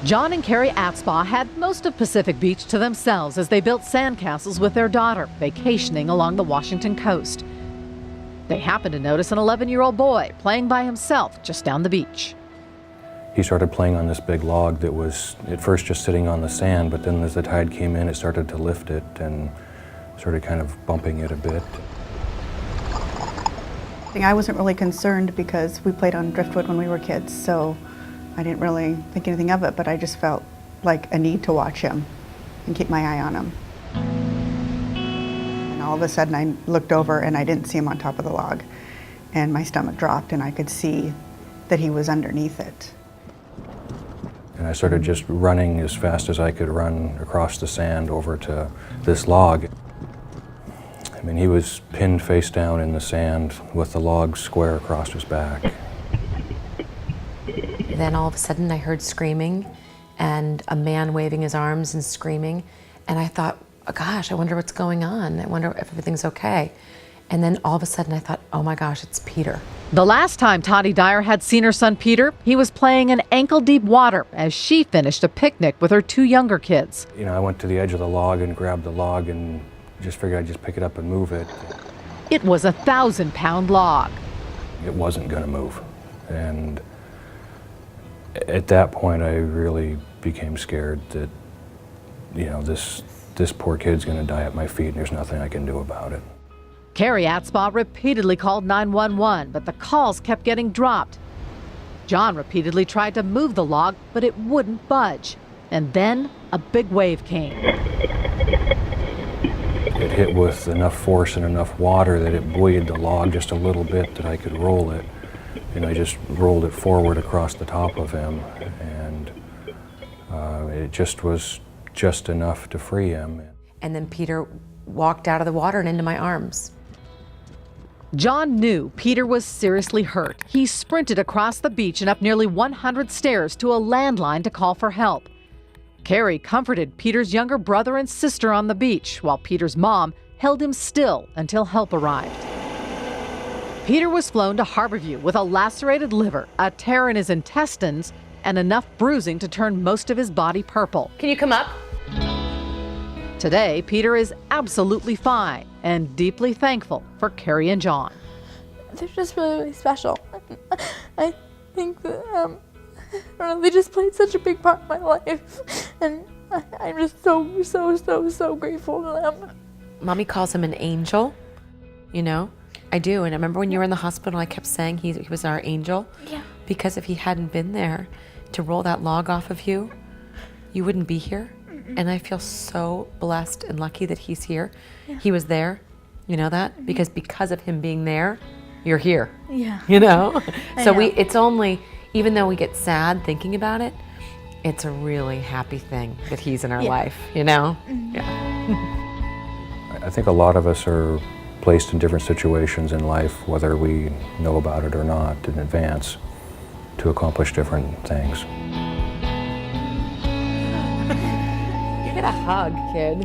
John and Cary Aztbach had most of Pacific Beach to themselves as they built sandcastles with their daughter, vacationing along the Washington coast. They happened to notice an 11-year-old boy playing by himself just down the beach. He started playing on this big log that was at first just sitting on the sand, but then as the tide came in, it started to lift it and started kind of bumping it a bit. I wasn't really concerned because we played on driftwood when we were kids, so I didn't really think anything of it, but I just felt like a need to watch him and keep my eye on him. And all of a sudden I looked over and I didn't see him on top of the log, and my stomach dropped and I could see that he was underneath it. And I started just running as fast as I could run across the sand over to this log. I mean, he was pinned face down in the sand with the log square across his back. Then all of a sudden I heard screaming and a man waving his arms and screaming. And I thought, oh gosh, I wonder what's going on. I wonder if everything's okay. And then all of a sudden I thought, oh my gosh, it's Peter. The last time Toddy Dyer had seen her son Peter, he was playing in ankle-deep water as she finished a picnic with her 2 younger kids. You know, I went to the edge of the log and grabbed the log and just figured I'd just pick it up and move it. It was a 1,000-pound log. It wasn't going to move. And at that point, I really became scared that, you know, this poor kid's going to die at my feet and there's nothing I can do about it. Cary Aztbach repeatedly called 911, but the calls kept getting dropped. John repeatedly tried to move the log, but it wouldn't budge. And then a big wave came. It hit with enough force and enough water that it buoyed the log just a little bit that I could roll it. And I just rolled it forward across the top of him, and it just was just enough to free him. And then Peter walked out of the water and into my arms. John knew Peter was seriously hurt. He sprinted across the beach and up nearly 100 stairs to a landline to call for help. Cary comforted Peter's younger brother and sister on the beach, while Peter's mom held him still until help arrived. Peter was flown to Harborview with a lacerated liver, a tear in his intestines, and enough bruising to turn most of his body purple. Can you come up? Today, Peter is absolutely fine and deeply thankful for Cary and John. They're just really, really special. I think that, I don't know, they just played such a big part in my life. And I'm just so grateful to them. Mommy calls him an angel, you know? I do, and I remember when you were in the hospital, I kept saying he was our angel. Yeah. Because if he hadn't been there to roll that log off of you, you wouldn't be here. And I feel so blessed and lucky that he's here. Yeah. He was there, you know that? Because of him being there, you're here. Yeah. You know? I So know. it's only, even though we get sad thinking about it, it's a really happy thing that he's in our life, you know? Yeah. I think a lot of us are placed in different situations in life, whether we know about it or not, in advance, to accomplish different things. Get a hug, kid.